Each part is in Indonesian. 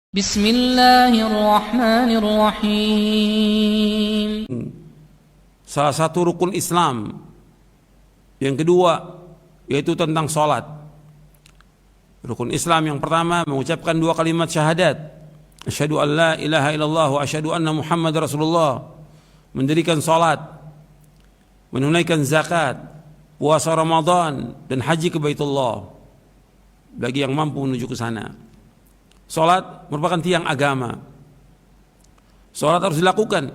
Bismillahirrahmanirrahim. Salah satu rukun Islam. Yang kedua yaitu tentang sholat. Rukun Islam yang pertama mengucapkan dua kalimat syahadat, asyhadu an la ilaha illallah wa asyhadu anna Muhammad Rasulullah, mendirikan sholat, menunaikan zakat, puasa Ramadan, dan haji ke Baitullah bagi yang mampu menuju ke sana. Salat merupakan tiang agama. Salat harus dilakukan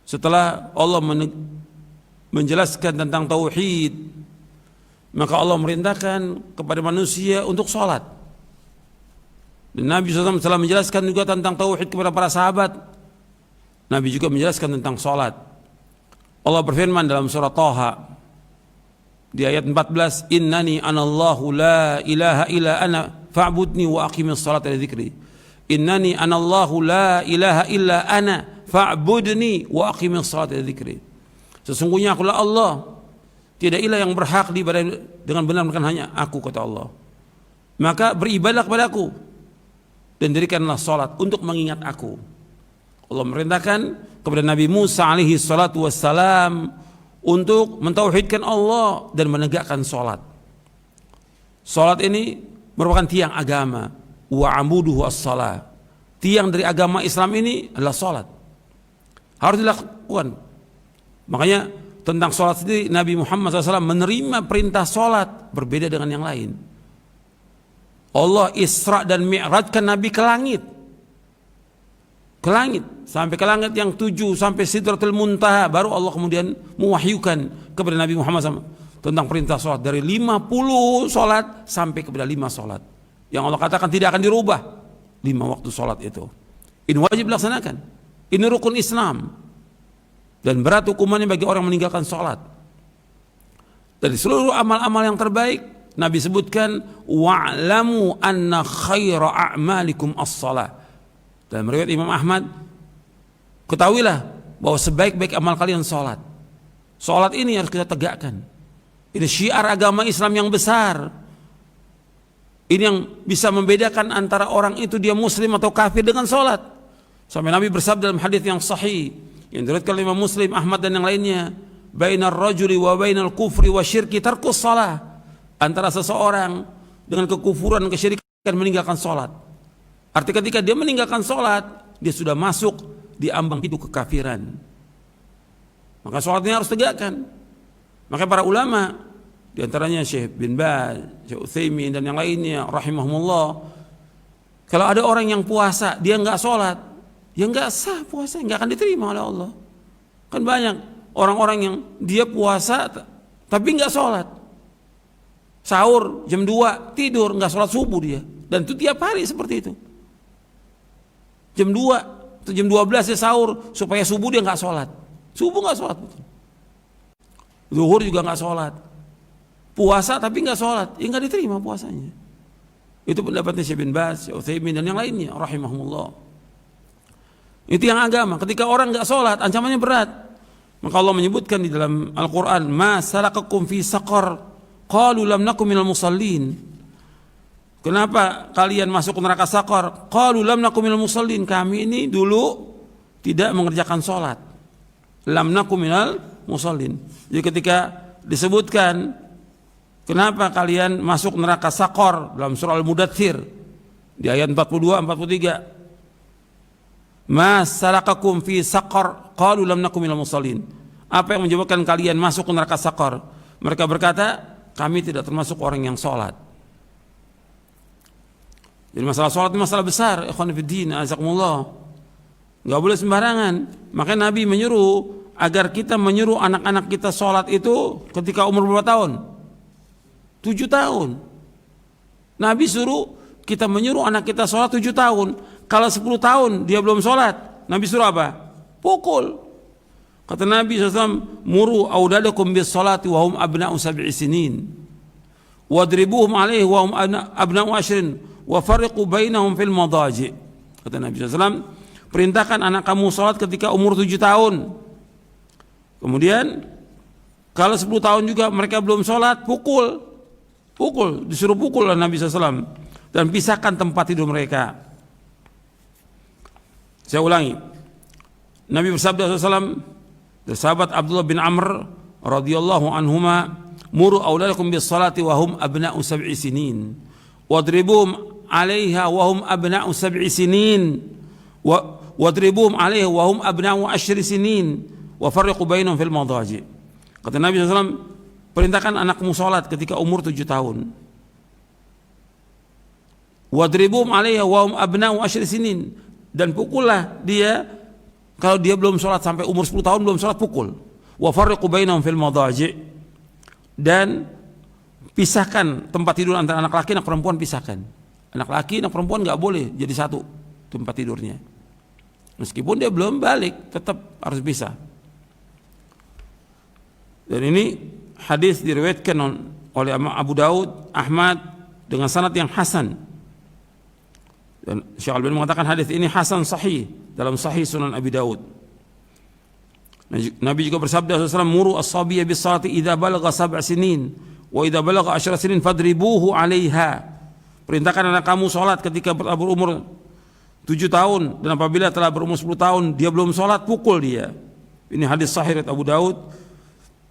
setelah Allah menjelaskan tentang tauhid, maka Allah merintahkan kepada manusia untuk salat. Dan Nabi SAW telah menjelaskan juga tentang tauhid kepada para sahabat. Nabi juga menjelaskan tentang salat. Allah berfirman dalam surah Thaha di ayat 14, innani anallahu la ilaha illa ana fa'budni wa aqimis salata li dzikri. Innani anallahu la ilaha illa ana fa'budni wa aqimis salata li dzikri. Sesungguhnya akulah Allah, tidak ilah yang berhak diibadahi dengan benar bukan hanya aku, kata Allah. Maka beribadah kepadaku dan dirikanlah salat untuk mengingat aku. Allah merintahkan kepada Nabi Musa alaihi salatu wassalam untuk mentauhidkan Allah dan menegakkan salat. Salat ini merupakan tiang agama. Wa amuduhu as-salah. Tiang dari agama Islam ini adalah salat. Harus dilakukan. Makanya tentang salat sendiri Nabi Muhammad SAW menerima perintah salat berbeda dengan yang lain. Allah Isra dan Mi'rajkan Nabi ke langit. Ke langit, sampai ke langit yang 7 sampai Sidratul Muntaha, baru Allah kemudian mewahyukan kepada Nabi Muhammad SAW tentang perintah sholat dari 50 sholat sampai kepada 5 sholat yang Allah katakan tidak akan dirubah 5 waktu sholat itu. Ini wajib dilaksanakan, ini rukun Islam dan berat hukumannya bagi orang meninggalkan sholat. Dari seluruh amal-amal yang terbaik Nabi sebutkan wa'lamu anna khaira a'malikum as-salah. Dalam riwayat Imam Ahmad, ketahuilah bahwa sebaik-baik amal kalian salat. Salat ini harus kita tegakkan. Ini syiar agama Islam yang besar. Ini yang bisa membedakan antara orang itu dia muslim atau kafir dengan salat. Sampai Nabi bersabda dalam hadis yang sahih yang diriwayatkan oleh Imam Muslim, Ahmad dan yang lainnya, bainar rajuli wa bainal kufri wa syirki tarkus shalah. Antara seseorang dengan kekufuran dan kesyirikan meninggalkan salat. Artinya ketika dia meninggalkan sholat, dia sudah masuk di ambang pintu kekafiran. Maka sholatnya harus tegakkan. Maka para ulama, diantaranya Syekh bin Baz, Syekh Utsaimin dan yang lainnya, rahimahumullah, kalau ada orang yang puasa, dia nggak sholat, ya nggak sah puasa, nggak akan diterima oleh Allah. Kan banyak orang-orang yang dia puasa, tapi nggak sholat. Sahur jam 2, tidur, nggak sholat subuh dia. Dan itu tiap hari seperti itu. Jam 2 atau jam 12 dia sahur supaya subuh dia nggak sholat. Subuh nggak sholat, zuhur juga nggak sholat. Puasa tapi nggak sholat, ya nggak diterima puasanya. Itu pendapatnya Syekh bin Baz, Syekh Utsaimin dan yang lainnya, rahimahumullah. Itu yang agama. Ketika orang nggak sholat, ancamannya berat. Maka Allah menyebutkan di dalam Al-Quran, ma salakakum fi saqar, qalu lam nakum minal musallin. Kenapa kalian masuk ke neraka Saqar? Qalu lam nakum minal musallin. Kami ini dulu tidak mengerjakan sholat. Lam nakum minal musallin. Jadi ketika disebutkan kenapa kalian masuk neraka Saqar dalam surah Al-Mudaththir di ayat 42-43, ma salakakum fi Saqar? Qalu lam nakum minal musallin. Apa yang menyebabkan kalian masuk ke neraka Saqar? Mereka berkata, kami tidak termasuk orang yang sholat. Jadi masalah sholat ini masalah besar, ikhwan fillah, azakumullah. Gak boleh sembarangan. Makanya Nabi menyuruh agar kita menyuruh anak-anak kita sholat itu ketika umur berapa tahun? 7 tahun. Nabi suruh kita menyuruh anak kita sholat 7 tahun. Kalau 10 tahun dia belum sholat, Nabi suruh apa? Pukul. Kata Nabi SAW, muru auladakum bis sholati wa hum abna'u sab'i sinin. Wadribuhum alaihi wa hum abna'u ashrin. Wa fariqu bainahum fil madaji. Kata Nabi SAW, perintahkan anak kamu sholat ketika umur 7 tahun. Kemudian kalau 10 tahun juga mereka belum sholat, pukul, disuruh pukul oleh Nabi SAW. dan pisahkan tempat tidur mereka. Saya ulangi, Nabi bersabda SAW, dari sahabat Abdullah bin Amr radhiyallahu anhuma, muru auladakum bis salati wa hum abna'u sab'i sinin wadribuhum 'alaiha wa hum abna'u sab'i sinin wadribuhum 'alaiha wa hum abna'u 10 sinin wa farriqu bainahum fil madaji. Kata Nabi SAW, perintahkan anakmu salat ketika umur 7 tahun. Wadribuhum 'alaiha wa hum abna'u 10 sinin, dan pukullah dia kalau dia belum sholat sampai umur 10 tahun belum sholat, pukul. Wa farriqu bainahum fil madaji, dan pisahkan tempat tidur antara anak laki dan anak perempuan, pisahkan. Anak laki dan perempuan nggak boleh jadi satu tempat tidurnya. Meskipun dia belum balik, tetap harus bisa. Dan ini hadis diriwayatkan oleh Abu Daud, Ahmad dengan sanad yang hasan. Dan Syekh Al-Albani mengatakan hadis ini hasan sahih dalam Sahih Sunan Abi Daud. Nabi juga bersabda SAW, muru as-sabiyya bis-salati idza balagha 7 sinin wa idza balagha 10 sinin fadribuhu 'alaiha. Perintahkan anak kamu salat ketika berumur 7 tahun, dan apabila telah berumur 10 tahun dia belum salat, pukul dia. Ini hadis sahih riwayat Abu Daud,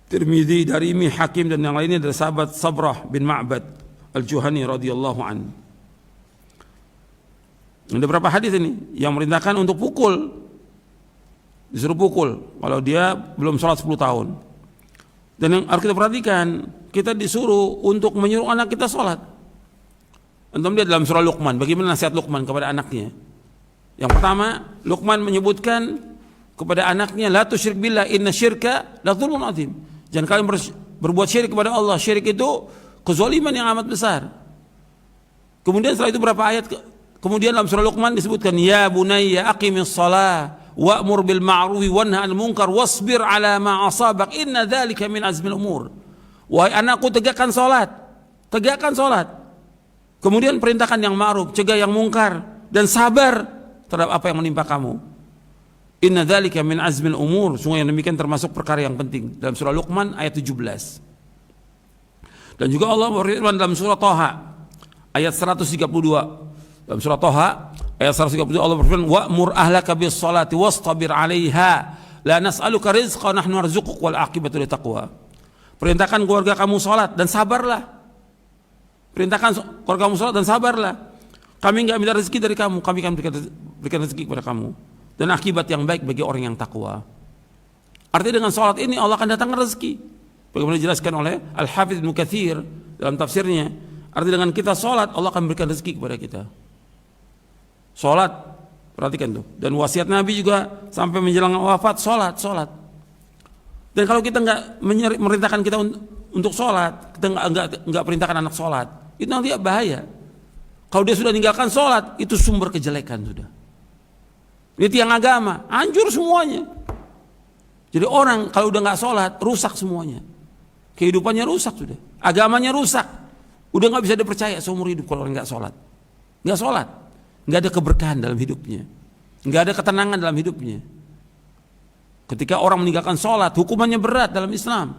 Tirmidzi, Darimi, Hakim dan yang lainnya dari sahabat Sabrah bin Ma'bad Al-Juhani radhiyallahu anhu. Ada beberapa hadis ini yang merintahkan untuk pukul, disuruh pukul kalau dia belum sholat 10 tahun. Dan yang harus kita perhatikan, kita disuruh untuk menyuruh anak kita sholat. Antum lihat dalam surah Luqman, bagaimana nasihat Luqman kepada anaknya. Yang pertama, Luqman menyebutkan kepada anaknya, la tusyrik billah inna syirka la dzulmun adzim. Jangan kalian berbuat syirik kepada Allah. Syirik itu kezaliman yang amat besar. Kemudian setelah itu berapa ayat, kemudian dalam surah Luqman disebutkan, ya bunayya aqimis shalah wa'mur bil ma'rufi wanha 'anil munkar wasbir 'ala ma asabak inna dzalika min azmil umur. Wahai anakku, tegakkan salat. Tegakkan salat. Kemudian perintahkan yang ma'ruf, cegah yang mungkar, dan sabar terhadap apa yang menimpa kamu. Inna dzalika min azmil umur. Sungguh yang demikian termasuk perkara yang penting. Dalam surah Luqman ayat 17. Dan juga Allah berfirman dalam surah Thaha ayat 132. Dalam surah Thaha ayat 137 Allah berfirman, wa'mur ahlaka bis salati wastabir 'alaiha la nas'aluka rizqan nahnu narzuquk wal 'aqibatu littaqwa. Perintahkan keluarga kamu salat dan sabarlah. Perintahkan keluarga kamu salat dan sabarlah. Kami enggak minta rezeki dari kamu, kami akan berikan rezeki kepada kamu, dan akibat yang baik bagi orang yang takwa. Artinya dengan salat ini Allah akan datangkan rezeki. Bagaimana dijelaskan oleh Al-Hafidz Ibnu Katsir dalam tafsirnya. Artinya dengan kita salat Allah akan berikan rezeki kepada kita. Salat, perhatikan tuh. Dan wasiat Nabi juga sampai menjelang wafat, salat. Dan kalau kita nggak merintahkan kita untuk salat, kita nggak perintahkan anak salat, itu nanti bahaya. Kalau dia sudah meninggalkan salat, itu sumber kejelekan sudah. Ini tiang agama, hancur semuanya. Jadi orang kalau udah nggak salat, rusak semuanya. Kehidupannya rusak sudah, agamanya rusak. Udah nggak bisa dipercaya seumur hidup kalau orang nggak salat. Nggak salat, nggak ada keberkahan dalam hidupnya, nggak ada ketenangan dalam hidupnya. Ketika orang meninggalkan sholat, hukumannya berat dalam Islam.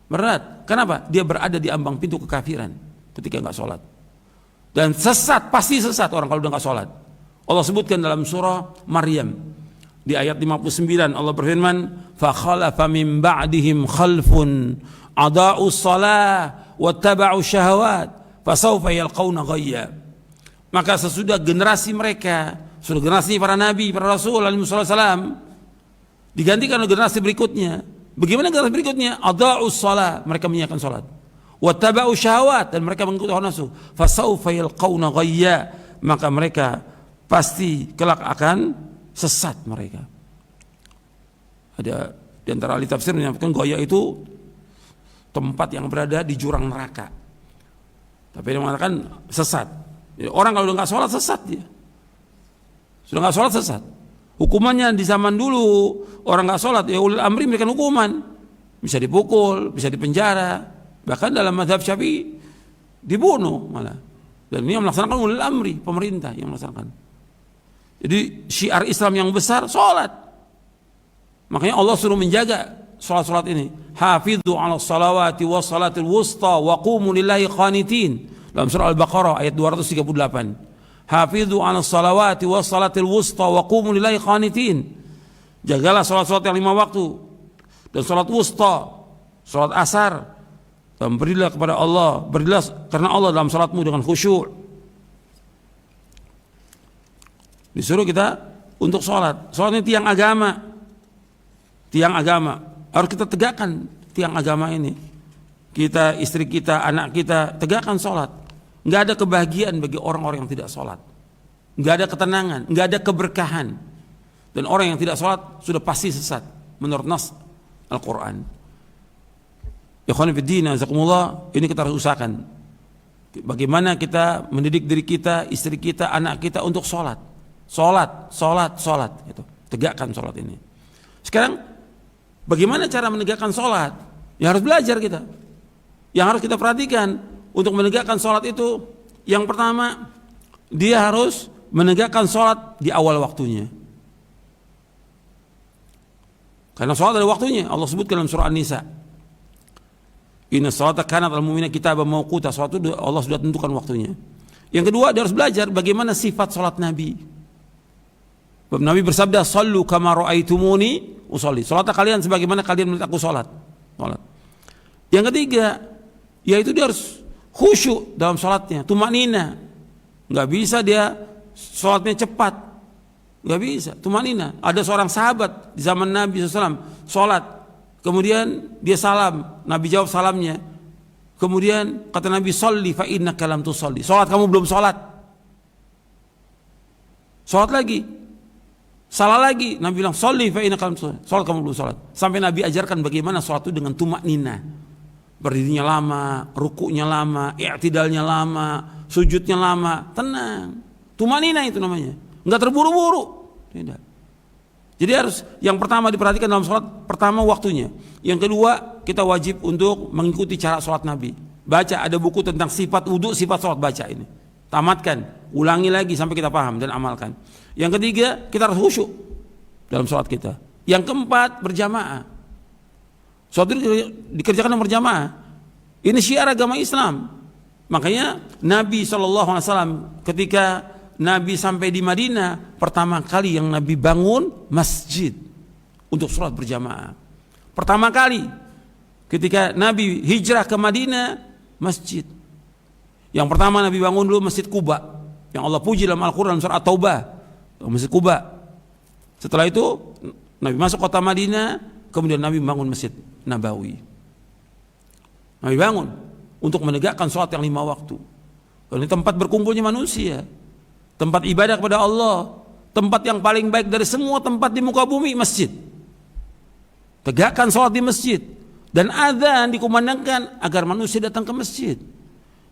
Berat. Kenapa? Dia berada di ambang pintu kekafiran ketika nggak sholat. Dan sesat, pasti sesat orang kalau udah nggak sholat. Allah sebutkan dalam surah Maryam di ayat 59, Allah berfirman, فَخَلَفَ مِنْ بَعْدِهِمْ خَلْفٌ أَضَاعُوا الصَّلَاةَ وَاتَّبَعُوا الشَّهَوَاتِ فَسَوْفَ يَلْقَوْنَ غَيًّا. Maka sesudah generasi mereka, sudah generasi para nabi, para rasul alaihi wasallam, digantikan oleh generasi berikutnya. Bagaimana generasi berikutnya? Adha'us shalah, mereka menyiapkan salat. Wattaba'u syahawat, dan mereka mengikuti hawa nafsu. Fasawfa yalqauna ghayya, maka mereka pasti kelak akan sesat mereka. Ada di antara ahli tafsir menyebutkan ghayya itu tempat yang berada di jurang neraka. Tapi dia mengatakan sesat. Jadi orang kalau udah nggak sholat sesat dia. Sudah nggak sholat sesat. Hukumannya di zaman dulu orang nggak sholat ya ulil amri memberikan hukuman, bisa dipukul, bisa dipenjara, bahkan dalam mazhab Syafi'i dibunuh malah. Dan ini yang melaksanakan ulil amri, pemerintah yang melaksanakan. Jadi syiar Islam yang besar sholat. Makanya Allah suruh menjaga sholat-sholat ini. Hafidhu ala salawati wa salatil wusta wa qumu lillahi qanitin. Dalam surah Al-Baqarah ayat 238. Hafidhu 'alas salawati was salatil wusta wa qumu lillahi qanitin. Jagalah salat-salat yang 5 waktu dan salat wusta, salat asar. Dan berilah kepada Allah, berilah karena Allah dalam salatmu dengan khusyuk. Disuruh kita untuk salat. Salat ini tiang agama. Tiang agama. Harus kita tegakkan tiang agama ini. Kita, istri kita, anak kita tegakkan salat. Enggak ada kebahagiaan bagi orang-orang yang tidak salat. Enggak ada ketenangan, enggak ada keberkahan. Dan orang yang tidak salat sudah pasti sesat menurut nas Al-Qur'an. Ikhwan fillah, jazakumullah, ini kita harus usahakan. Bagaimana kita mendidik diri kita, istri kita, anak kita untuk salat. Salat gitu. Tegakkan salat ini. Sekarang bagaimana cara menegakkan salat? Ya harus belajar kita. Yang harus kita perhatikan untuk menegakkan salat itu, yang pertama, dia harus menegakkan salat di awal waktunya. Karena salat ada waktunya. Allah sebutkan dalam surah An-Nisa. Inna salata kanat al-mu'minina kitaban mawquta. Salat itu Allah sudah tentukan waktunya. Yang kedua, dia harus belajar bagaimana sifat salat Nabi. Nabi bersabda, "Shallu kama ra'aitumuni usolli." Salatlah kalian sebagaimana kalian melihat aku salat. Yang ketiga, yaitu dia harus khusyuk dalam salatnya, tumanina. Enggak bisa dia salatnya cepat. Enggak bisa, tumanina. Ada seorang sahabat di zaman Nabi SAW salat, kemudian dia salam, Nabi jawab salamnya. Kemudian kata Nabi, "Shalli fa innaka lam tusalli." Salat kamu belum salat. Salat lagi. Salah lagi, Nabi bilang, "Shalli fa innaka lam tusalli." Salat kamu belum salat. Sampai Nabi ajarkan bagaimana salat itu dengan tumanina. Berdirinya lama, rukuknya lama, i'tidalnya lama, sujudnya lama, tenang. Tumanina itu namanya. Enggak terburu-buru. Tidak. Jadi harus yang pertama diperhatikan dalam sholat, pertama waktunya. Yang kedua, kita wajib untuk mengikuti cara sholat Nabi. Baca, ada buku tentang sifat wudhu, sifat sholat, baca ini. Tamatkan, ulangi lagi sampai kita paham dan amalkan. Yang ketiga, kita harus khusyuk dalam sholat kita. Yang keempat, berjamaah. Sholat itu dikerjakan dengan berjamaah. Ini syiar agama Islam. Makanya Nabi SAW ketika Nabi sampai di Madinah, pertama kali yang Nabi bangun masjid untuk sholat berjamaah. Pertama kali ketika Nabi hijrah ke Madinah, masjid. Yang pertama Nabi bangun dulu Masjid Quba, yang Allah puji dalam Al-Quran surah At-Taubah, Masjid Quba. Setelah itu Nabi masuk kota Madinah, kemudian Nabi bangun Masjid Nabawi. Nabi bangun untuk menegakkan sholat yang 5 waktu. Ini tempat berkumpulnya manusia, tempat ibadah kepada Allah, tempat yang paling baik dari semua tempat di muka bumi, masjid. Tegakkan sholat di masjid, dan adzan dikumandangkan agar manusia datang ke masjid.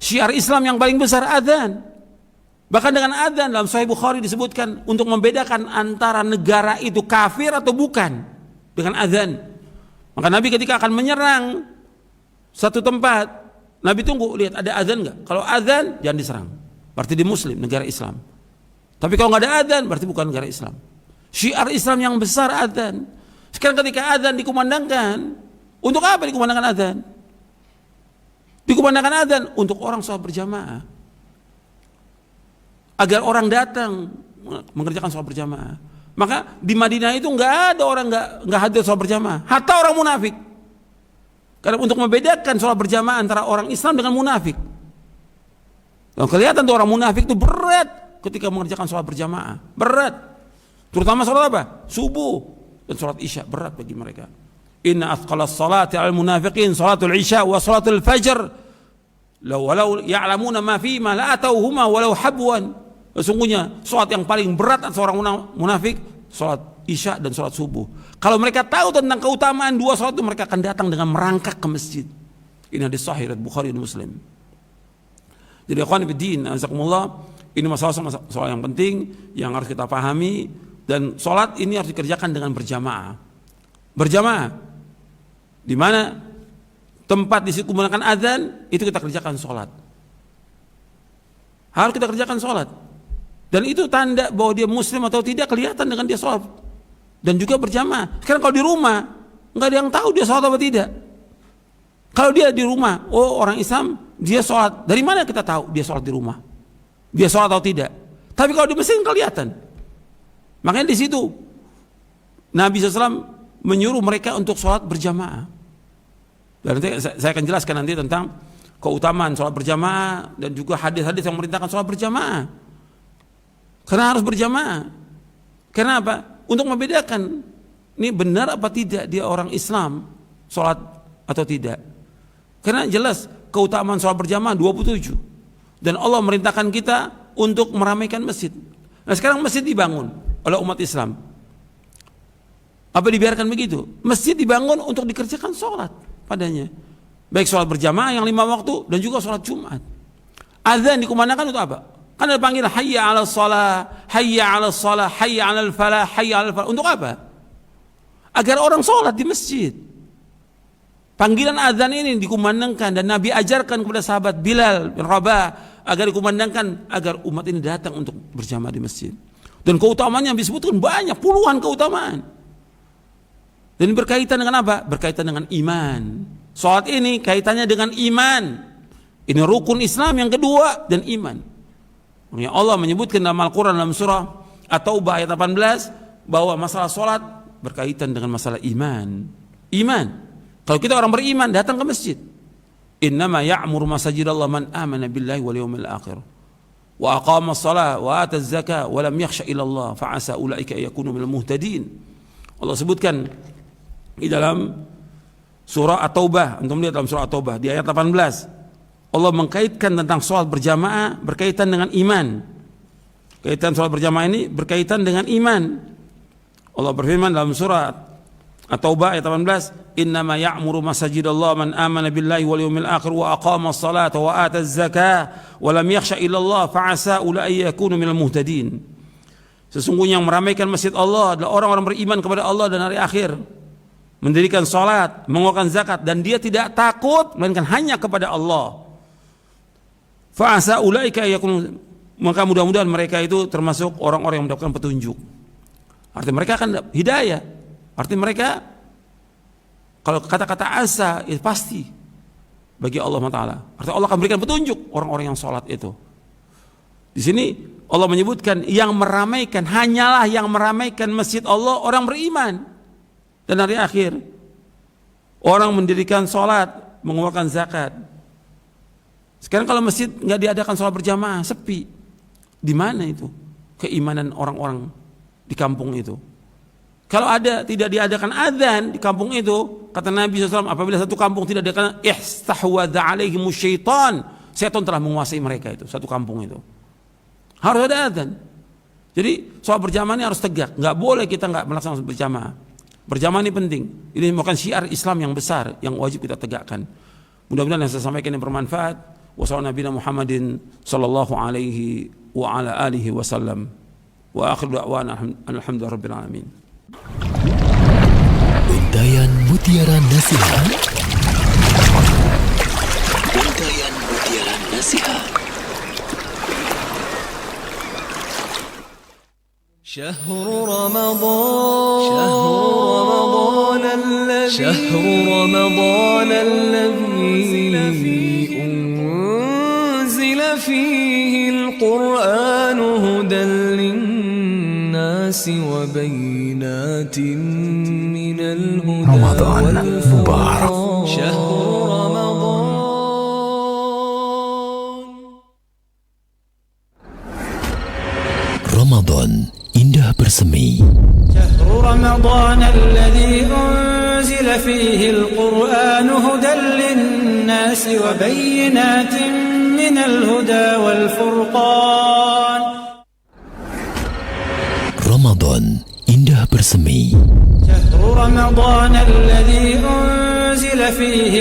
Syiar Islam yang paling besar adzan. Bahkan dengan adzan dalam Sahih Bukhari disebutkan untuk membedakan antara negara itu kafir atau bukan dengan adzan. Maka Nabi ketika akan menyerang satu tempat, Nabi tunggu, lihat ada adzan enggak. Kalau adzan jangan diserang, berarti di Muslim, negara Islam. Tapi kalau nggak ada adzan, berarti bukan negara Islam. Syiar Islam yang besar adzan. Sekarang ketika adzan dikumandangkan, untuk apa dikumandangkan adzan? Dikumandangkan adzan untuk orang sholat berjamaah, agar orang datang mengerjakan sholat berjamaah. Maka di Madinah itu nggak ada orang nggak hadir sholat berjamaah, hatta orang munafik. Karena untuk membedakan sholat berjamaah antara orang Islam dengan munafik. Dan kelihatan tuh orang munafik itu berat ketika mengerjakan sholat berjamaah, berat. Terutama sholat apa? Subuh dan sholat isya, berat bagi mereka. Inna athqalas salati al munafiqin salatul isya wa salatul fajr. Walau ya'lamuna ma fi ma la atauhuma walau habwan. Sesungguhnya sholat yang paling berat seorang munafik, sholat isya dan sholat subuh. Kalau mereka tahu tentang keutamaan dua sholat itu, mereka akan datang dengan merangkak ke masjid. Ini hadis sahih riwayat Bukhari dan Muslim. Jadi ikhwan fillah, azakumullah, ini masalah yang penting yang harus kita pahami, dan sholat ini harus dikerjakan dengan berjamaah. Berjamaah di mana tempat di situ menggunakan azan, itu kita kerjakan sholat. Harus kita kerjakan sholat. Dan itu tanda bahwa dia muslim atau tidak kelihatan dengan dia sholat. Dan juga berjamaah. Sekarang kalau di rumah nggak ada yang tahu dia sholat apa tidak. Kalau dia di rumah, oh orang Islam, dia sholat. Dari mana kita tahu dia sholat di rumah? Dia sholat atau tidak? Tapi kalau di masjid kelihatan. Makanya di situ Nabi SAW menyuruh mereka untuk sholat berjamaah. Dan nanti saya akan jelaskan nanti tentang keutamaan sholat berjamaah dan juga hadis-hadis yang memerintahkan sholat berjamaah. Karena harus berjamaah. Karena apa? Untuk membedakan ini benar apa tidak dia orang Islam sholat atau tidak. Karena jelas keutamaan sholat berjamaah 27. Dan Allah merintahkan kita untuk meramaikan masjid. Nah sekarang masjid dibangun oleh umat Islam. Apa dibiarkan begitu? Masjid dibangun untuk dikerjakan sholat padanya. Baik sholat berjamaah yang 5 waktu dan juga sholat Jumat. Azan dikumandangkan untuk apa? Kan ada panggilan hayya 'ala shalah, hayya 'ala shalah, hayya 'alal falah, hayya 'alal falah. Untuk apa? Agar orang sholat di masjid. Panggilan azan ini dikumandangkan dan Nabi ajarkan kepada sahabat Bilal bin Rabah agar dikumandangkan agar umat ini datang untuk berjamaah di masjid. Dan keutamaannya yang disebutkan banyak, puluhan keutamaan. Dan berkaitan dengan apa? Berkaitan dengan iman. Salat ini kaitannya dengan iman. Ini rukun Islam yang kedua dan iman. Ya Allah menyebutkan dalam Al-Quran dalam surah At-Taubah ayat 18 bahwa masalah salat berkaitan dengan masalah iman. Iman. Kalau kita orang beriman datang ke masjid. Innama ya'muru masajidallah man amana billahi wal yawmil akhir wa aqama shalah wa ata zakah wa lam yakhsha illa Allah fa asa ulaika yakunu minal muhtadin. Allah sebutkan di dalam surah At-Taubah, antum lihat dalam surah At-Taubah di ayat 18. Allah mengkaitkan tentang salat berjamaah berkaitan dengan iman. Kaitan salat berjamaah ini berkaitan dengan iman. Allah berfirman dalam surah At-Taubah ayat 18, "Innama ya'muru masajidallah man amana billahi wal yawmil akhir wa aqama as-salata wa ata az-zakah wa lam yakhsha illa Allah fa 'asa ulaika yakunu minal muhtadin." Sesungguhnya yang meramaikan masjid Allah adalah orang-orang beriman kepada Allah dan hari akhir, mendirikan salat, mengeluarkan zakat dan dia tidak takut melainkan hanya kepada Allah. Fa 'asa ulaika yakunu, maka mudah-mudahan mereka itu termasuk orang-orang yang mendapatkan petunjuk. Artinya mereka akan hidayah. Artinya mereka, kalau kata-kata asa itu pasti bagi Allah Ta'ala. Artinya Allah akan berikan petunjuk orang-orang yang sholat itu. Di sini Allah menyebutkan yang meramaikan, hanyalah yang meramaikan masjid Allah orang beriman. Dan hari akhir orang mendirikan sholat, mengeluarkan zakat. Sekarang kalau masjid nggak diadakan sholat berjamaah, sepi. Di mana itu keimanan orang-orang di kampung itu? Kalau ada tidak diadakan adzan di kampung itu, kata Nabi SAW, apabila satu kampung tidak diadakan, ihstahwadza alaihimus syaitan, setan telah menguasai mereka itu, satu kampung itu. Harus ada adzan. Jadi soal berjamaah ini harus tegak, nggak boleh kita nggak melaksanakan berjamaah. Berjamaah ini penting. Ini merupakan syiar Islam yang besar yang wajib kita tegakkan. Mudah-mudahan yang saya sampaikan yang bermanfaat. Wassalamualaikum Muhammadin sallallahu alaihi wa ala alihi wasallam. Wa akhiru da'wana alhamdulillahirabbil alamin. Untayan Mutiara Nasihat. Untayan Mutiara Nasihat. شهر رمضان الذي أنزل فيه القرآن هدى للناس وبينات من الهدى رمضان مبارك. شهر Ramadan indah bersemi. شهر رمضان الذي أنزل فيه القرآن هدى للناس وبينات من الهدى والفرقان. Ramadan indah bersemi. شهر رمضان الذي أنزل فيه